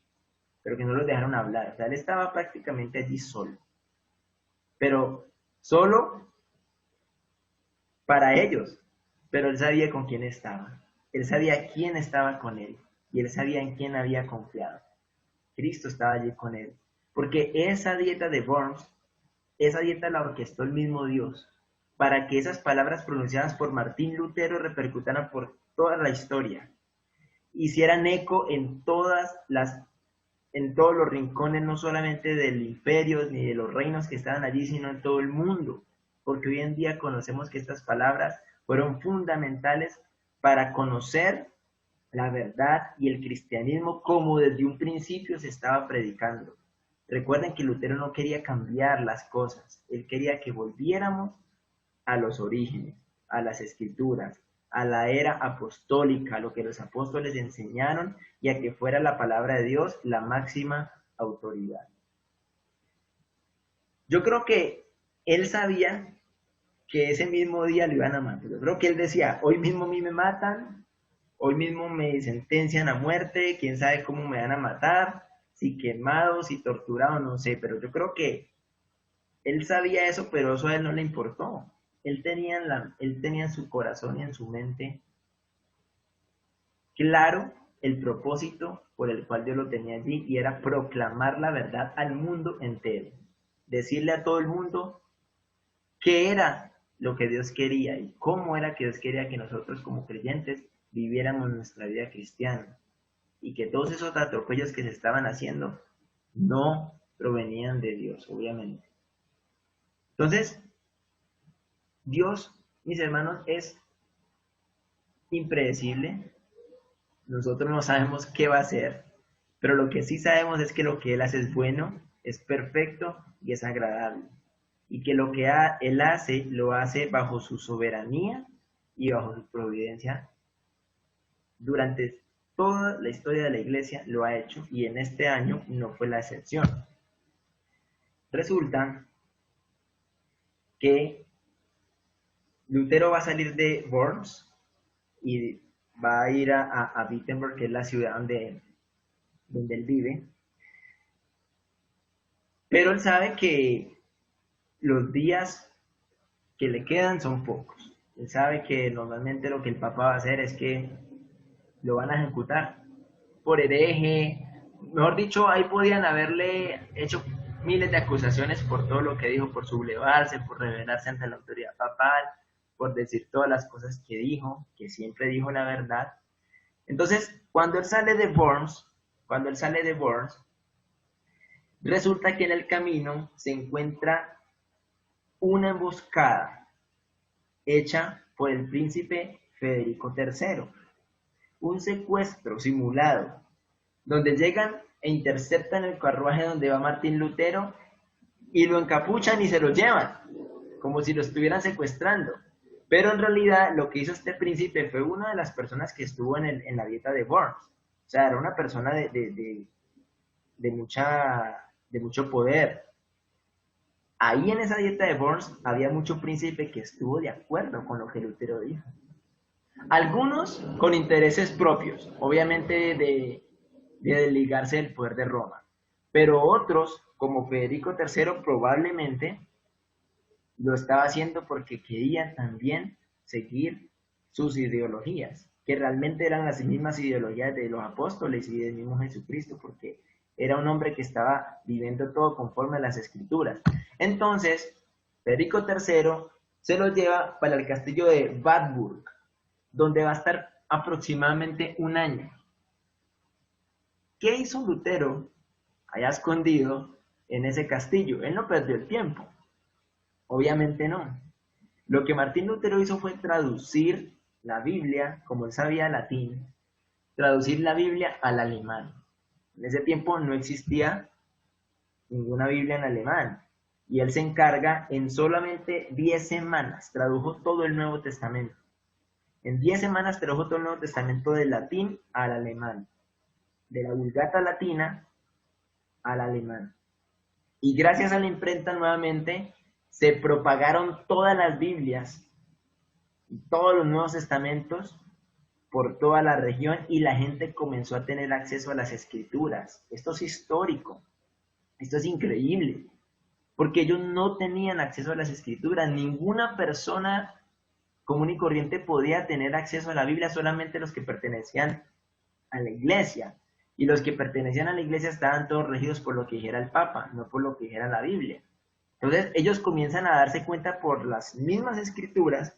pero que no los dejaron hablar. O sea, él estaba prácticamente allí solo. Pero solo para ellos, pero él sabía con quién estaba. Él sabía quién estaba con él y él sabía en quién había confiado. Cristo estaba allí con él. Porque esa dieta de Worms, esa dieta la orquestó el mismo Dios para que esas palabras pronunciadas por Martín Lutero repercutaran por toda la historia, hicieran eco en todos los rincones, no solamente del imperio ni de los reinos que estaban allí, sino en todo el mundo, porque hoy en día conocemos que estas palabras fueron fundamentales para conocer la verdad y el cristianismo como desde un principio se estaba predicando. Recuerden que Lutero no quería cambiar las cosas, él quería que volviéramos a los orígenes, a las escrituras, a la era apostólica, a lo que los apóstoles enseñaron y a que fuera la palabra de Dios la máxima autoridad. Yo creo que él sabía que ese mismo día lo iban a matar. Yo creo que él decía, hoy mismo a mí me matan, hoy mismo me sentencian a muerte, quién sabe cómo me van a matar, si quemado, si torturado, no sé, pero yo creo que él sabía eso, pero eso a él no le importó. Él tenía en su corazón y en su mente claro el propósito por el cual Dios lo tenía allí, y era proclamar la verdad al mundo entero. Decirle a todo el mundo qué era lo que Dios quería y cómo era que Dios quería que nosotros como creyentes viviéramos nuestra vida cristiana. Y que todos esos atropellos que se estaban haciendo no provenían de Dios, obviamente. Entonces, Dios, mis hermanos, es impredecible. Nosotros no sabemos qué va a hacer, pero lo que sí sabemos es que lo que Él hace es bueno, es perfecto y es agradable. y que lo que él hace, lo hace bajo su soberanía y bajo su providencia. Durante toda la historia de la iglesia lo ha hecho y en este año no fue la excepción. Resulta que Lutero va a salir de Worms y va a ir a Wittenberg, que es la ciudad donde él vive. Pero él sabe que los días que le quedan son pocos. Él sabe que normalmente lo que el Papa va a hacer es que lo van a ejecutar por hereje. Mejor dicho, ahí podían haberle hecho miles de acusaciones por todo lo que dijo, por sublevarse, por rebelarse ante la autoridad papal, por decir todas las cosas que dijo, que siempre dijo la verdad. Entonces, cuando él sale de Worms, resulta que en el camino se encuentra una emboscada hecha por el príncipe Federico III, un secuestro simulado, donde llegan e interceptan el carruaje donde va Martín Lutero y lo encapuchan y se lo llevan, como si lo estuvieran secuestrando. Pero en realidad lo que hizo este príncipe fue una de las personas que estuvo en la dieta de Worms. O sea, era una persona de mucho poder. Ahí en esa dieta de Worms había mucho príncipe que estuvo de acuerdo con lo que Lutero dijo. Algunos con intereses propios, obviamente de desligarse del poder de Roma. Pero otros, como Federico III, probablemente lo estaba haciendo porque quería también seguir sus ideologías, que realmente eran las mismas ideologías de los apóstoles y del mismo Jesucristo, porque era un hombre que estaba viviendo todo conforme a las escrituras. Entonces, Federico III se lo lleva para el castillo de Wartburg, donde va a estar aproximadamente un año. ¿Qué hizo Lutero allá escondido en ese castillo? Él no perdió el tiempo. Obviamente no. Lo que Martín Lutero hizo fue traducir la Biblia, como él sabía latín, traducir la Biblia al alemán. En ese tiempo no existía ninguna Biblia en alemán. Y él se encarga en solamente 10 semanas, tradujo todo el Nuevo Testamento. En 10 semanas tradujo todo el Nuevo Testamento del latín al alemán, de la Vulgata latina al alemán. Y gracias a la imprenta nuevamente se propagaron todas las Biblias y todos los Nuevos Testamentos por toda la región y la gente comenzó a tener acceso a las escrituras. Esto es histórico, esto es increíble, porque ellos no tenían acceso a las escrituras. Ninguna persona común y corriente podía tener acceso a la Biblia, solamente los que pertenecían a la iglesia. Y los que pertenecían a la iglesia estaban todos regidos por lo que dijera el Papa, no por lo que dijera la Biblia. Entonces ellos comienzan a darse cuenta por las mismas escrituras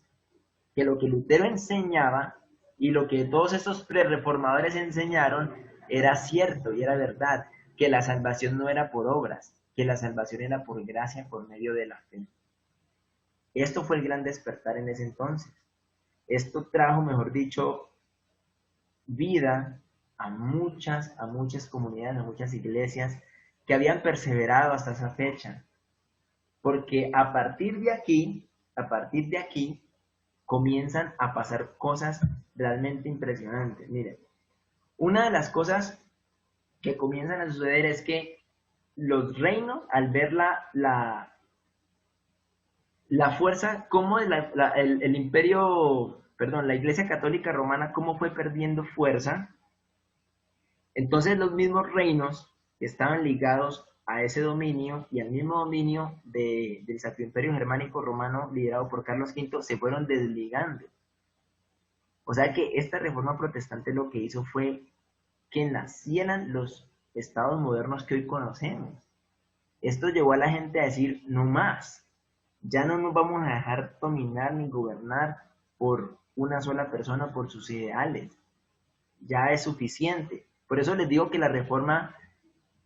que lo que Lutero enseñaba y lo que todos estos prereformadores enseñaron era cierto y era verdad, que la salvación no era por obras, que la salvación era por gracia, por medio de la fe. Esto fue el gran despertar en ese entonces. Esto trajo, mejor dicho, vida a muchas comunidades, a muchas iglesias que habían perseverado hasta esa fecha. Porque a partir de aquí, comienzan a pasar cosas realmente impresionantes. Miren, una de las cosas que comienzan a suceder es que los reinos, al ver la fuerza, cómo el imperio, perdón, la Iglesia Católica Romana, cómo fue perdiendo fuerza, entonces los mismos reinos que estaban ligados a ese dominio y al mismo dominio del Sacro Imperio Germánico Romano liderado por Carlos V se fueron desligando. O sea que esta reforma protestante lo que hizo fue que nacieran los estados modernos que hoy conocemos. Esto llevó a la gente a decir, no más, ya no nos vamos a dejar dominar ni gobernar por una sola persona, por sus ideales. Ya es suficiente. Por eso les digo que la reforma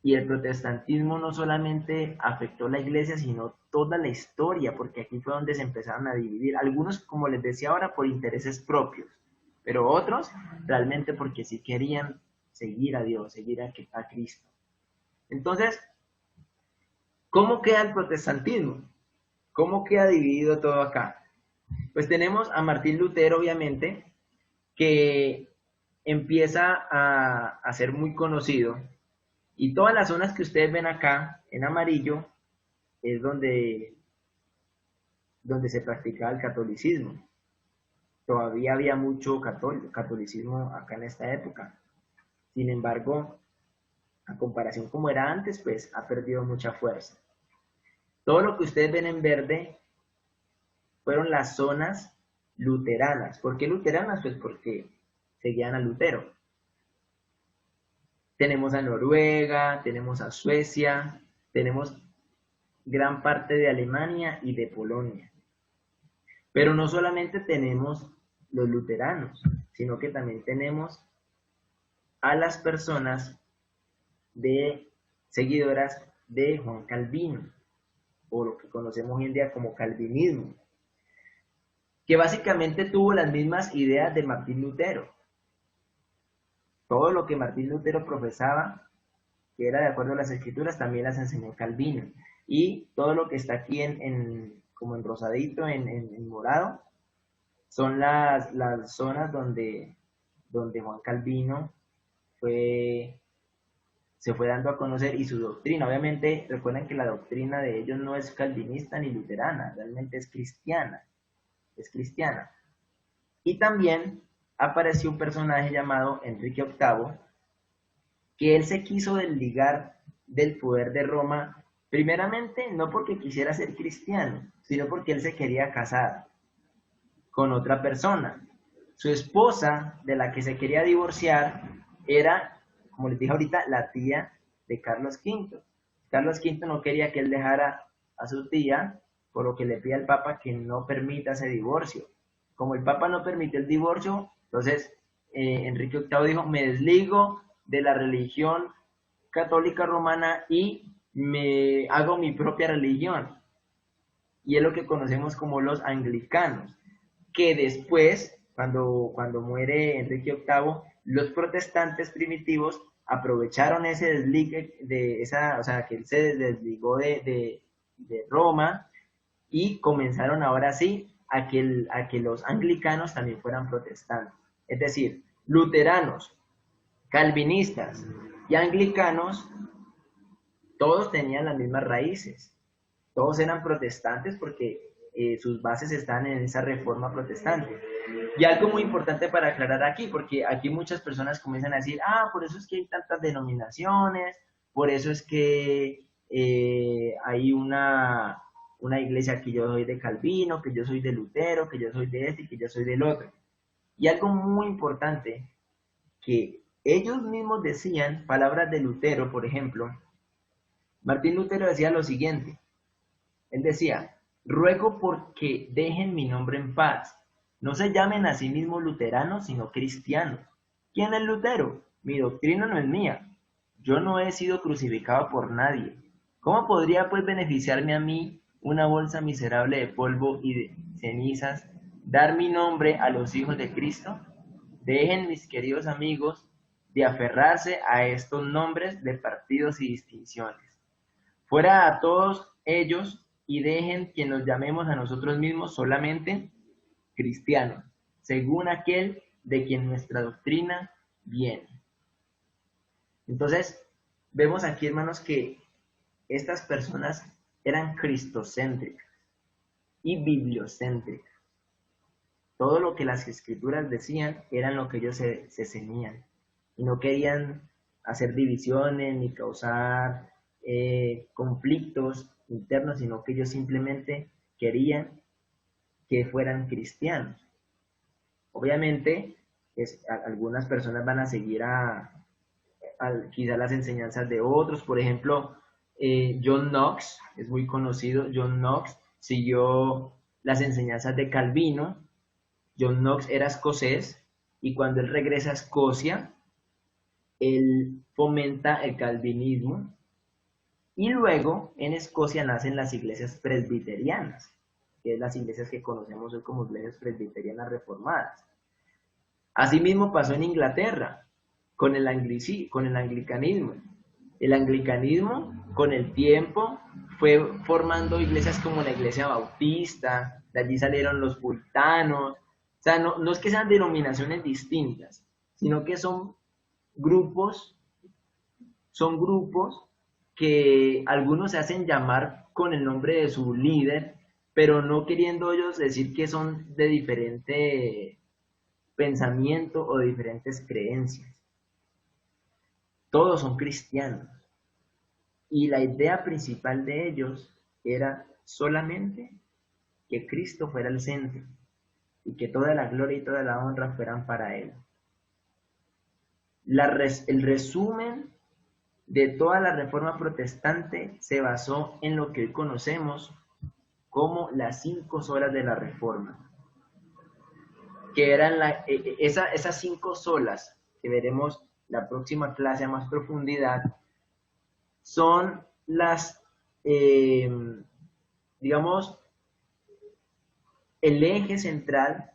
y el protestantismo no solamente afectó a la iglesia, sino toda la historia, porque aquí fue donde se empezaron a dividir. Algunos, como les decía ahora, por intereses propios, pero otros realmente porque sí querían seguir a Dios, seguir a Cristo. Entonces, ¿cómo queda el protestantismo? ¿Cómo queda dividido todo acá? Pues tenemos a Martín Lutero, obviamente, que empieza a ser muy conocido. Y todas las zonas que ustedes ven acá, en amarillo, es donde se practicaba el catolicismo. Todavía había mucho catolicismo acá en esta época. Sin embargo, a comparación como era antes, pues ha perdido mucha fuerza. Todo lo que ustedes ven en verde fueron las zonas luteranas. ¿Por qué luteranas? Pues porque seguían a Lutero. Tenemos a Noruega, tenemos a Suecia, tenemos gran parte de Alemania y de Polonia. Pero no solamente tenemos los luteranos, sino que también tenemos a las personas seguidoras de Juan Calvino, o lo que conocemos hoy en día como calvinismo, que básicamente tuvo las mismas ideas de Martín Lutero. Todo lo que Martín Lutero profesaba, que era de acuerdo a las escrituras, también las enseñó Calvino. Y todo lo que está aquí como en rosadito, en morado, son las zonas donde Juan Calvino se fue dando a conocer y su doctrina. Obviamente, recuerden que la doctrina de ellos no es calvinista ni luterana, realmente es cristiana. Es cristiana. Y también apareció un personaje llamado Enrique VIII, que él se quiso desligar del poder de Roma, primeramente no porque quisiera ser cristiano, sino porque él se quería casar con otra persona. Su esposa, de la que se quería divorciar, era, como les dije ahorita, la tía de Carlos V. Carlos V no quería que él dejara a su tía, por lo que le pide al Papa que no permita ese divorcio. Como el Papa no permitió el divorcio, entonces Enrique VIII dijo, me desligo de la religión católica romana y me hago mi propia religión. Y es lo que conocemos como los anglicanos, que después, cuando muere Enrique VIII, los protestantes primitivos aprovecharon ese desligue o sea, que él se desligó de Roma y comenzaron ahora sí a que los anglicanos también fueran protestantes. Es decir, luteranos, calvinistas y anglicanos, todos tenían las mismas raíces. Todos eran protestantes porque sus bases están en esa reforma protestante. Y algo muy importante para aclarar aquí, porque aquí muchas personas comienzan a decir, por eso es que hay tantas denominaciones, por eso es que hay una iglesia que yo soy de Calvino, que yo soy de Lutero, que yo soy de este y que yo soy del otro. Y algo muy importante, que ellos mismos decían, palabras de Lutero, por ejemplo, Martín Lutero decía lo siguiente, él decía, ruego porque dejen mi nombre en paz, no se llamen a sí mismos luteranos, sino cristianos. ¿Quién es Lutero? Mi doctrina no es mía, yo no he sido crucificado por nadie. ¿Cómo podría pues beneficiarme a mí una bolsa miserable de polvo y de cenizas, dar mi nombre a los hijos de Cristo? Dejen, mis queridos amigos, de aferrarse a estos nombres de partidos y distinciones. Fuera a todos ellos y dejen que nos llamemos a nosotros mismos solamente cristianos, según aquel de quien nuestra doctrina viene. Entonces, vemos aquí, hermanos, que estas personas eran cristocéntricas y bibliocéntricas. Todo lo que las escrituras decían eran lo que ellos se ceñían y no querían hacer divisiones ni causar conflictos internos, sino que ellos simplemente querían que fueran cristianos. Obviamente, algunas personas van a seguir quizás las enseñanzas de otros. Por ejemplo, John Knox, es muy conocido, John Knox siguió las enseñanzas de Calvino. John Knox era escocés y cuando él regresa a Escocia, él fomenta el calvinismo y luego en Escocia nacen las iglesias presbiterianas, que es las iglesias que conocemos hoy como iglesias presbiterianas reformadas. Asimismo pasó en Inglaterra con el anglicanismo. El anglicanismo, con el tiempo, fue formando iglesias como la iglesia bautista, de allí salieron los puritanos. O sea, no es que sean denominaciones distintas, sino que son grupos que algunos se hacen llamar con el nombre de su líder, pero no queriendo ellos decir que son de diferente pensamiento o de diferentes creencias. Todos son cristianos. Y la idea principal de ellos era solamente que Cristo fuera el centro y que toda la gloria y toda la honra fueran para Él. El resumen de toda la reforma protestante se basó en lo que hoy conocemos como las 5 solas de la reforma, que eran esas 5 solas que veremos la próxima clase a más profundidad, son digamos, el eje central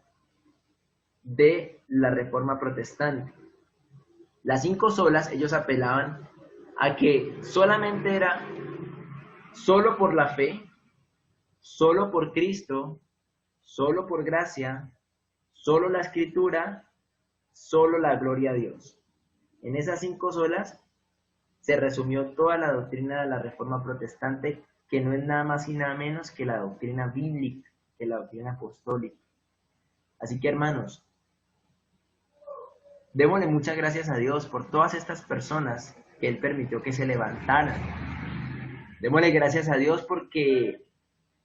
de la reforma protestante. Las 5 solas, ellos apelaban a que solamente era solo por la fe, solo por Cristo, solo por gracia, solo la Escritura, solo la gloria a Dios. En esas 5 solas se resumió toda la doctrina de la Reforma Protestante, que no es nada más y nada menos que la doctrina bíblica, que la doctrina apostólica. Así que, hermanos, démosle muchas gracias a Dios por todas estas personas que Él permitió que se levantaran. Démosle gracias a Dios porque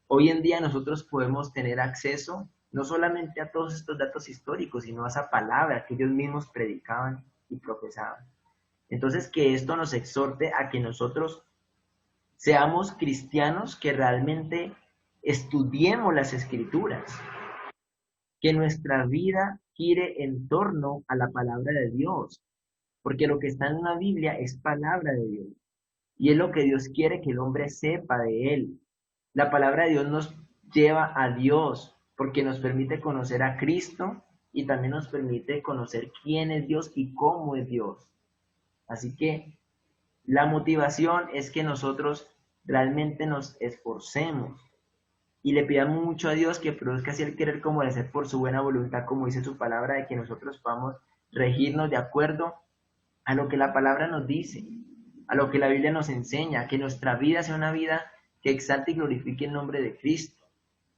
hoy en día nosotros podemos tener acceso no solamente a todos estos datos históricos, sino a esa palabra que ellos mismos predicaban y profesaban. Entonces, que esto nos exhorte a que nosotros seamos cristianos que realmente estudiemos las Escrituras, que nuestra vida gire en torno a la palabra de Dios, porque lo que está en la Biblia es palabra de Dios, y es lo que Dios quiere que el hombre sepa de Él. La palabra de Dios nos lleva a Dios, porque nos permite conocer a Cristo, y también nos permite conocer quién es Dios y cómo es Dios. Así que la motivación es que nosotros realmente nos esforcemos y le pidamos mucho a Dios que produzca así el querer como el hacer por su buena voluntad, como dice su palabra, de que nosotros podamos regirnos de acuerdo a lo que la palabra nos dice, a lo que la Biblia nos enseña, que nuestra vida sea una vida que exalte y glorifique el nombre de Cristo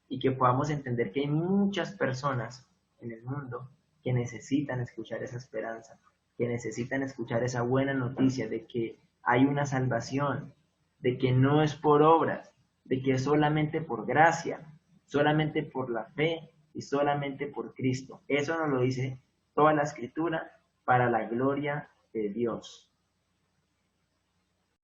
y que podamos entender que hay muchas personas en el mundo que necesitan escuchar esa esperanza, que necesitan escuchar esa buena noticia de que hay una salvación, de que no es por obras, de que es solamente por gracia, solamente por la fe y solamente por Cristo. Eso nos lo dice toda la Escritura para la gloria de Dios.